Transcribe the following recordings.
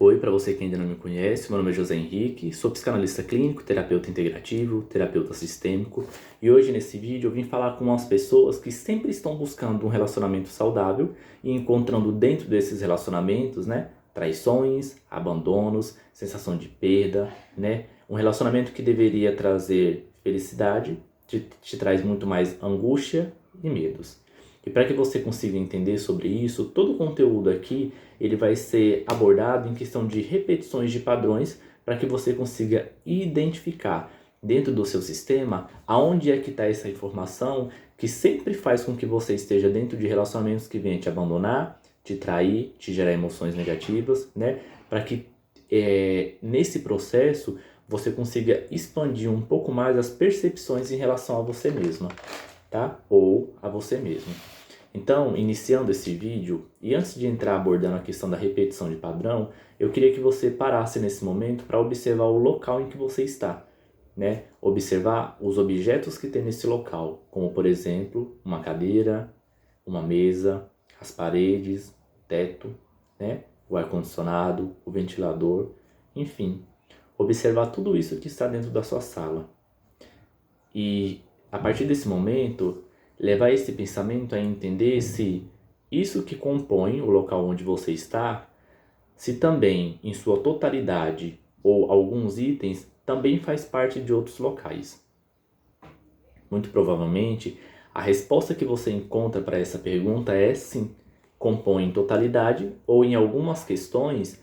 Oi, para você que ainda não me conhece, meu nome é José Henrique, sou psicanalista clínico, terapeuta integrativo, terapeuta sistêmico e hoje nesse vídeo eu vim falar com umas pessoas que sempre estão buscando um relacionamento saudável e encontrando dentro desses relacionamentos, traições, abandonos, sensação de perda, um relacionamento que deveria trazer felicidade, te traz muito mais angústia e medos. E para que você consiga entender sobre isso, todo o conteúdo aqui ele vai ser abordado em questão de repetições de padrões para que você consiga identificar dentro do seu sistema aonde é que está essa informação que sempre faz com que você esteja dentro de relacionamentos que venham te abandonar, te trair, te gerar emoções negativas, para que nesse processo você consiga expandir um pouco mais as percepções em relação a você mesma, tá? Ou a você mesmo. Então, iniciando esse vídeo, e antes de entrar abordando a questão da repetição de padrão, eu queria que você parasse nesse momento para observar o local em que você está, Observar os objetos que tem nesse local, como por exemplo, uma cadeira, uma mesa, as paredes, teto, O ar-condicionado, o ventilador, enfim. Observar tudo isso que está dentro da sua sala. E a partir desse momento, levar esse pensamento a entender se isso que compõe o local onde você está, se também em sua totalidade ou alguns itens também faz parte de outros locais. Muito provavelmente, a resposta que você encontra para essa pergunta é sim, compõe em totalidade ou em algumas questões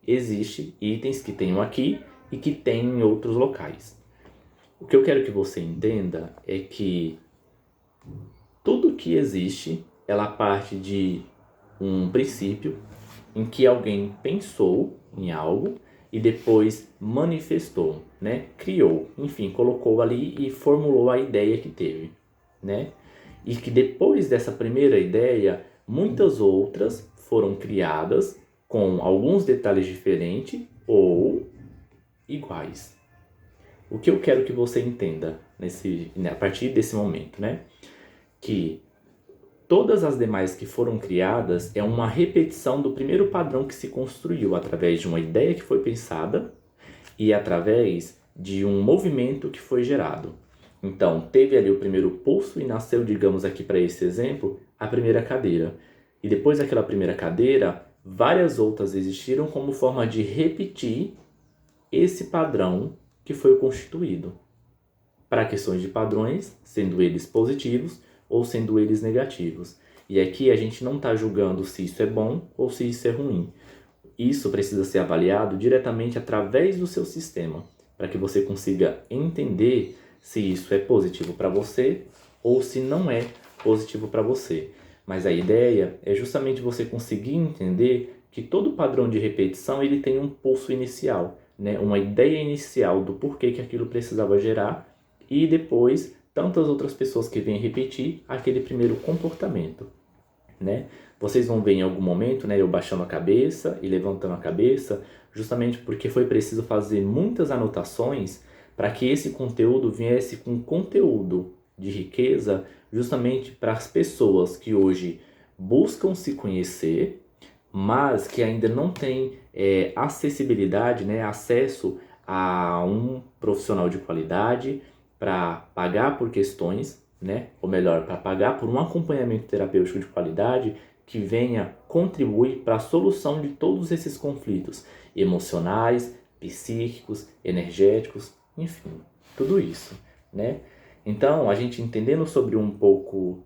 existe itens que tenho aqui e que tem em outros locais. O que eu quero que você entenda é que tudo que existe, ela parte de um princípio em que alguém pensou em algo e depois manifestou, criou, enfim, colocou ali e formulou a ideia que teve, E que depois dessa primeira ideia, muitas outras foram criadas com alguns detalhes diferentes ou iguais. O que eu quero que você entenda a partir desse momento, que todas as demais que foram criadas é uma repetição do primeiro padrão que se construiu através de uma ideia que foi pensada e através de um movimento que foi gerado. Então, teve ali o primeiro pulso e nasceu, digamos aqui para esse exemplo, a primeira cadeira. E depois daquela primeira cadeira, várias outras existiram como forma de repetir esse padrão que foi constituído. Para questões de padrões, sendo eles positivos ou sendo eles negativos. E aqui a gente não está julgando se isso é bom ou se isso é ruim. Isso precisa ser avaliado diretamente através do seu sistema, para que você consiga entender se isso é positivo para você ou se não é positivo para você. Mas a ideia é justamente você conseguir entender que todo padrão de repetição ele tem um pulso inicial, uma ideia inicial do porquê que aquilo precisava gerar e depois tantas outras pessoas que vêm repetir aquele primeiro comportamento, Vocês vão ver em algum momento, eu baixando a cabeça e levantando a cabeça, justamente porque foi preciso fazer muitas anotações para que esse conteúdo viesse com conteúdo de riqueza, justamente para as pessoas que hoje buscam se conhecer, mas que ainda não têm acessibilidade, acesso a um profissional de qualidade, para pagar por questões, ou melhor, para pagar por um acompanhamento terapêutico de qualidade que venha contribuir para a solução de todos esses conflitos emocionais, psíquicos, energéticos, enfim, tudo isso, Então, a gente entendendo sobre um pouco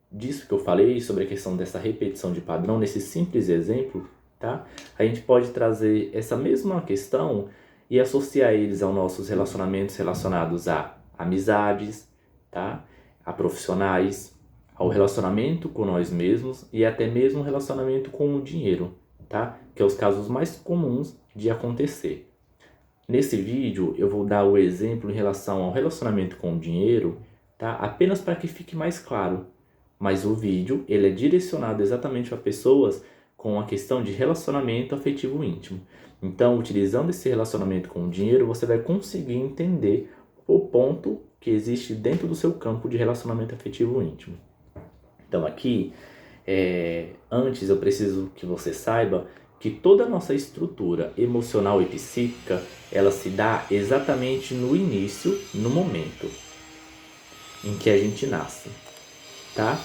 disso que eu falei, sobre a questão dessa repetição de padrão, nesse simples exemplo, tá? A gente pode trazer essa mesma questão e associar eles aos nossos relacionamentos relacionados a amizades, tá? A profissionais, ao relacionamento com nós mesmos e até mesmo o relacionamento com o dinheiro, tá? Que é os casos mais comuns de acontecer. Nesse vídeo eu vou dar o exemplo em relação ao relacionamento com o dinheiro, tá? Apenas para que fique mais claro. Mas o vídeo ele é direcionado exatamente para pessoas com a questão de relacionamento afetivo íntimo. Então, utilizando esse relacionamento com o dinheiro, você vai conseguir entender o ponto que existe dentro do seu campo de relacionamento afetivo íntimo. Então aqui, antes eu preciso que você saiba que toda a nossa estrutura emocional e psíquica, ela se dá exatamente no início, no momento em que a gente nasce, tá?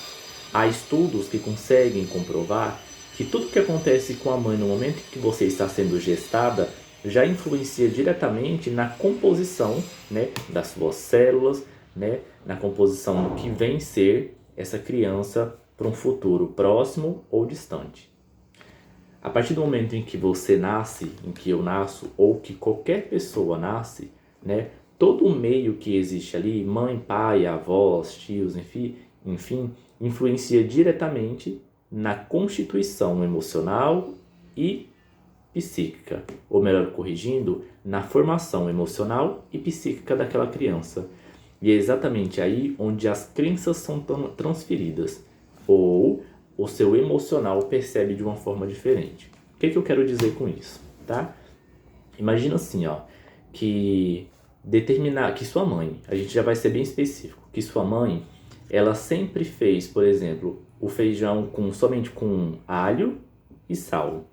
Há estudos que conseguem comprovar que tudo que acontece com a mãe no momento em que você está sendo gestada já influencia diretamente na composição, né, das suas células, né, na composição do que vem ser essa criança para um futuro próximo ou distante. A partir do momento em que você nasce, em que eu nasço, ou que qualquer pessoa nasce, né, todo o meio que existe ali, mãe, pai, avós, tios, enfim, influencia diretamente na constituição emocional e psíquica, ou melhor, corrigindo, na formação emocional e psíquica daquela criança. E é exatamente aí onde as crenças são transferidas, ou o seu emocional percebe de uma forma diferente. O que eu quero dizer com isso, tá? Imagina assim, ó, que sua mãe, a gente já vai ser bem específico, que sua mãe, ela sempre fez, por exemplo, o feijão somente com alho e sal.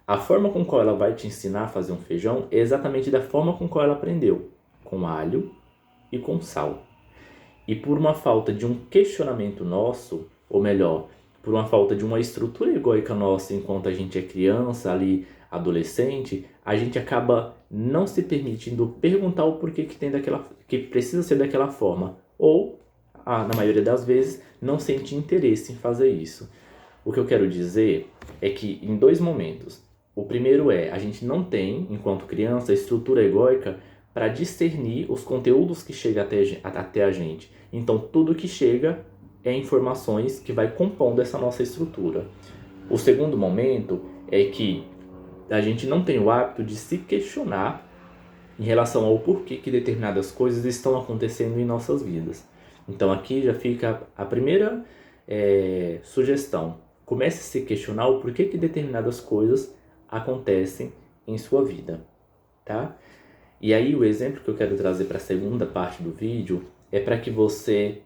A forma com qual ela vai te ensinar a fazer um feijão é exatamente da forma com qual ela aprendeu, com alho e com sal. E por uma falta de um questionamento nosso, ou melhor, por uma falta de uma estrutura egóica nossa enquanto a gente é criança, ali, adolescente, a gente acaba não se permitindo perguntar o porquê que precisa ser daquela forma. Ou, na maioria das vezes, não sente interesse em fazer isso. O que eu quero dizer é que em dois momentos. O primeiro é, a gente não tem, enquanto criança, estrutura egóica para discernir os conteúdos que chegam até a gente. Então, tudo que chega é informações que vai compondo essa nossa estrutura. O segundo momento é que a gente não tem o hábito de se questionar em relação ao porquê que determinadas coisas estão acontecendo em nossas vidas. Então, aqui já fica a primeira sugestão. Comece a se questionar o porquê que determinadas coisas acontecem em sua vida, tá? E aí o exemplo que eu quero trazer para a segunda parte do vídeo é para que você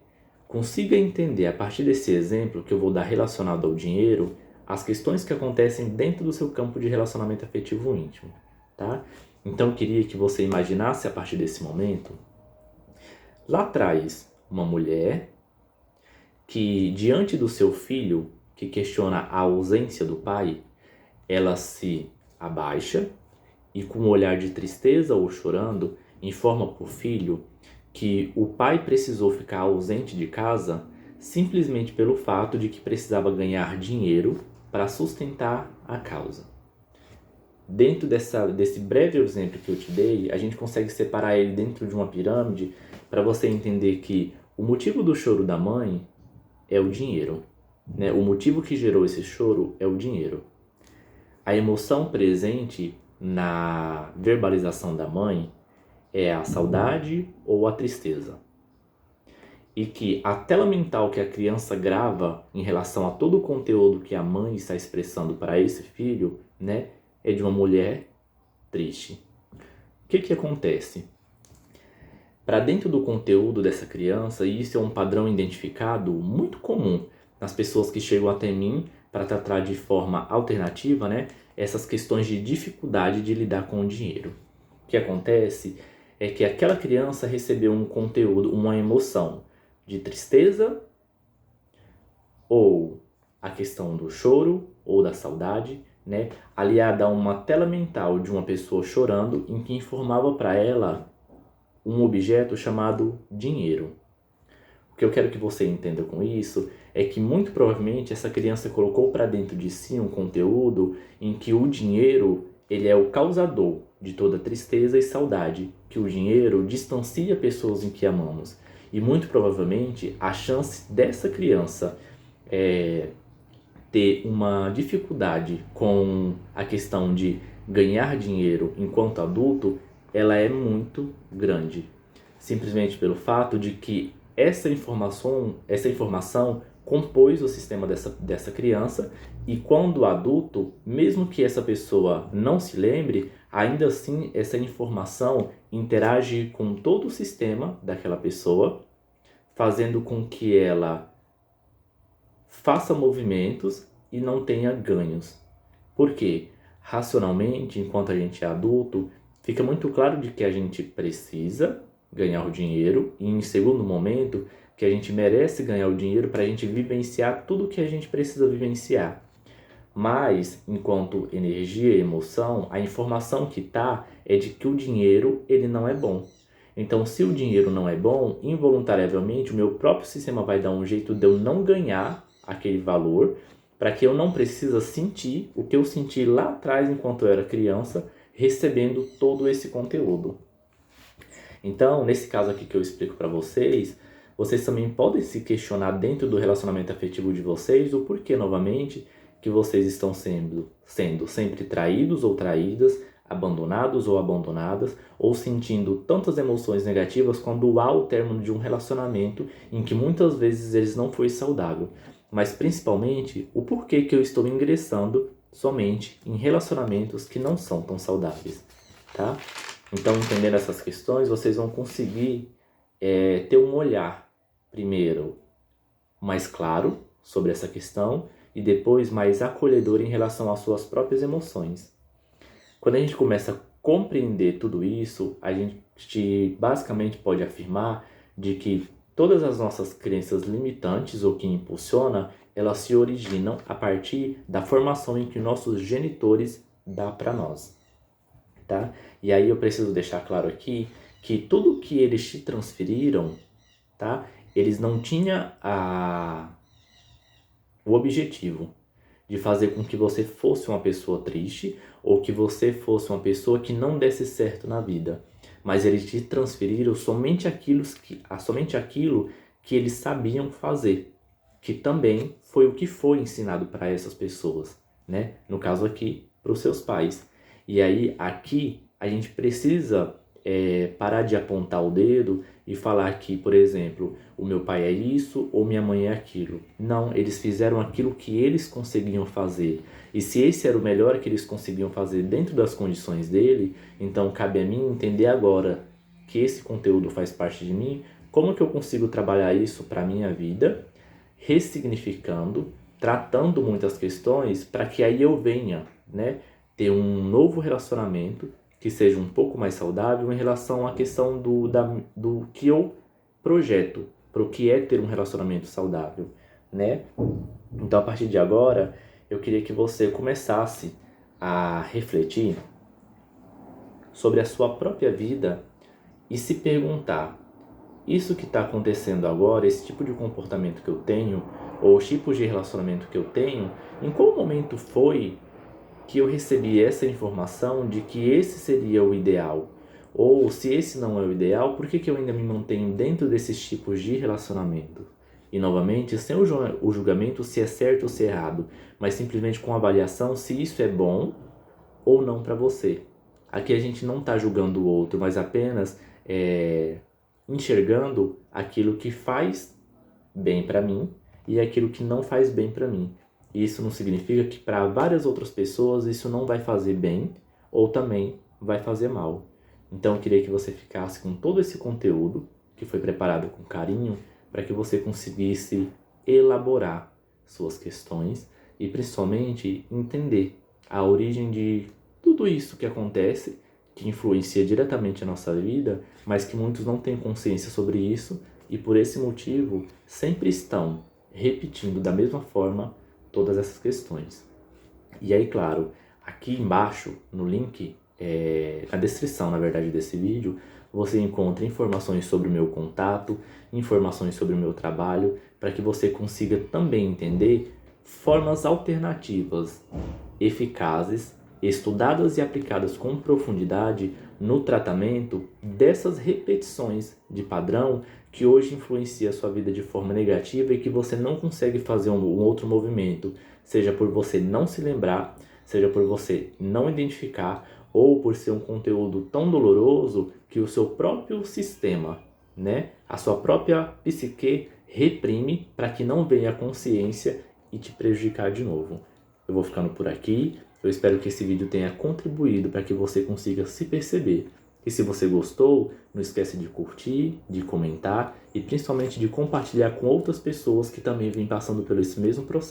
consiga entender, a partir desse exemplo que eu vou dar relacionado ao dinheiro, as questões que acontecem dentro do seu campo de relacionamento afetivo íntimo, tá? Então eu queria que você imaginasse a partir desse momento, lá atrás, uma mulher que diante do seu filho, que questiona a ausência do pai, ela se abaixa e com um olhar de tristeza ou chorando, informa para o filho que o pai precisou ficar ausente de casa simplesmente pelo fato de que precisava ganhar dinheiro para sustentar a causa. Dentro desse breve exemplo que eu te dei, a gente consegue separar ele dentro de uma pirâmide para você entender que o motivo do choro da mãe é o dinheiro, né? O motivo que gerou esse choro é o dinheiro. A emoção presente na verbalização da mãe é a saudade ou a tristeza. E que a tela mental que a criança grava em relação a todo o conteúdo que a mãe está expressando para esse filho, né, é de uma mulher triste. O que acontece? Para dentro do conteúdo dessa criança, e isso é um padrão identificado muito comum nas pessoas que chegam até mim para tratar de forma alternativa, né, essas questões de dificuldade de lidar com o dinheiro. O que acontece é que aquela criança recebeu um conteúdo, uma emoção de tristeza, ou a questão do choro ou da saudade, né, aliada a uma tela mental de uma pessoa chorando em que informava para ela um objeto chamado dinheiro. O que eu quero que você entenda com isso é que muito provavelmente essa criança colocou para dentro de si um conteúdo em que o dinheiro ele é o causador de toda tristeza e saudade, que o dinheiro distancia pessoas em que amamos. E muito provavelmente a chance dessa criança ter uma dificuldade com a questão de ganhar dinheiro enquanto adulto, ela é muito grande. Simplesmente pelo fato de que essa informação compôs o sistema dessa criança, e quando adulto, mesmo que essa pessoa não se lembre, ainda assim essa informação interage com todo o sistema daquela pessoa, fazendo com que ela faça movimentos e não tenha ganhos. Por quê? Racionalmente, enquanto a gente é adulto, fica muito claro de que a gente precisa ganhar o dinheiro e, em segundo momento, que a gente merece ganhar o dinheiro para a gente vivenciar tudo o que a gente precisa vivenciar. Mas, enquanto energia e emoção, a informação que está é de que o dinheiro ele não é bom. Então, se o dinheiro não é bom, involuntariamente o meu próprio sistema vai dar um jeito de eu não ganhar aquele valor, para que eu não precisa sentir o que eu senti lá atrás enquanto eu era criança, recebendo todo esse conteúdo. Então, nesse caso aqui que eu explico para vocês, vocês também podem se questionar dentro do relacionamento afetivo de vocês o porquê, novamente, que vocês estão sendo sempre traídos ou traídas, abandonados ou abandonadas, ou sentindo tantas emoções negativas quando há o término de um relacionamento em que muitas vezes eles não foi saudável. Mas principalmente, o porquê que eu estou ingressando somente em relacionamentos que não são tão saudáveis, tá? Então, entendendo essas questões, vocês vão conseguir ter um olhar, primeiro, mais claro sobre essa questão e depois mais acolhedor em relação às suas próprias emoções. Quando a gente começa a compreender tudo isso, a gente basicamente pode afirmar de que todas as nossas crenças limitantes ou que impulsiona, elas se originam a partir da formação em que nossos genitores dão para nós. Tá? E aí eu preciso deixar claro aqui que tudo que eles te transferiram, tá? Eles não tinham o objetivo de fazer com que você fosse uma pessoa triste ou que você fosse uma pessoa que não desse certo na vida. Mas eles te transferiram somente aquilo que eles sabiam fazer, que também foi o que foi ensinado para essas pessoas, né? No caso aqui, para os seus pais. E aí, aqui, a gente precisa parar de apontar o dedo e falar que, por exemplo, o meu pai é isso ou minha mãe é aquilo. Não, eles fizeram aquilo que eles conseguiam fazer. E se esse era o melhor que eles conseguiam fazer dentro das condições dele, então cabe a mim entender agora que esse conteúdo faz parte de mim, como que eu consigo trabalhar isso para a minha vida, ressignificando, tratando muitas questões para que aí eu venha, né, ter um novo relacionamento que seja um pouco mais saudável em relação à questão do que eu projeto para o que é ter um relacionamento saudável, né? Então, a partir de agora, eu queria que você começasse a refletir sobre a sua própria vida e se perguntar: isso que está acontecendo agora, esse tipo de comportamento que eu tenho, ou os tipos de relacionamento que eu tenho, em qual momento foi que eu recebi essa informação de que esse seria o ideal? Ou se esse não é o ideal, por que eu ainda me mantenho dentro desses tipos de relacionamento? E novamente, sem o julgamento se é certo ou se é errado, mas simplesmente com a avaliação se isso é bom ou não para você. Aqui a gente não está julgando o outro, mas apenas enxergando aquilo que faz bem para mim e aquilo que não faz bem para mim. Isso não significa que para várias outras pessoas isso não vai fazer bem ou também vai fazer mal. Então eu queria que você ficasse com todo esse conteúdo que foi preparado com carinho para que você conseguisse elaborar suas questões e principalmente entender a origem de tudo isso que acontece, que influencia diretamente a nossa vida, mas que muitos não têm consciência sobre isso e por esse motivo sempre estão repetindo da mesma forma todas essas questões. E aí, claro, aqui embaixo no link, na descrição, na verdade, desse vídeo, você encontra informações sobre o meu contato, informações sobre o meu trabalho, para que você consiga também entender formas alternativas, eficazes, estudadas e aplicadas com profundidade no tratamento dessas repetições de padrão que hoje influencia a sua vida de forma negativa e que você não consegue fazer um outro movimento, seja por você não se lembrar, seja por você não identificar ou por ser um conteúdo tão doloroso que o seu próprio sistema, né, a sua própria psique reprime para que não venha a consciência e te prejudicar de novo. Eu vou ficando por aqui. Eu espero que esse vídeo tenha contribuído para que você consiga se perceber. E se você gostou, não esquece de curtir, de comentar e principalmente de compartilhar com outras pessoas que também vêm passando por esse mesmo processo.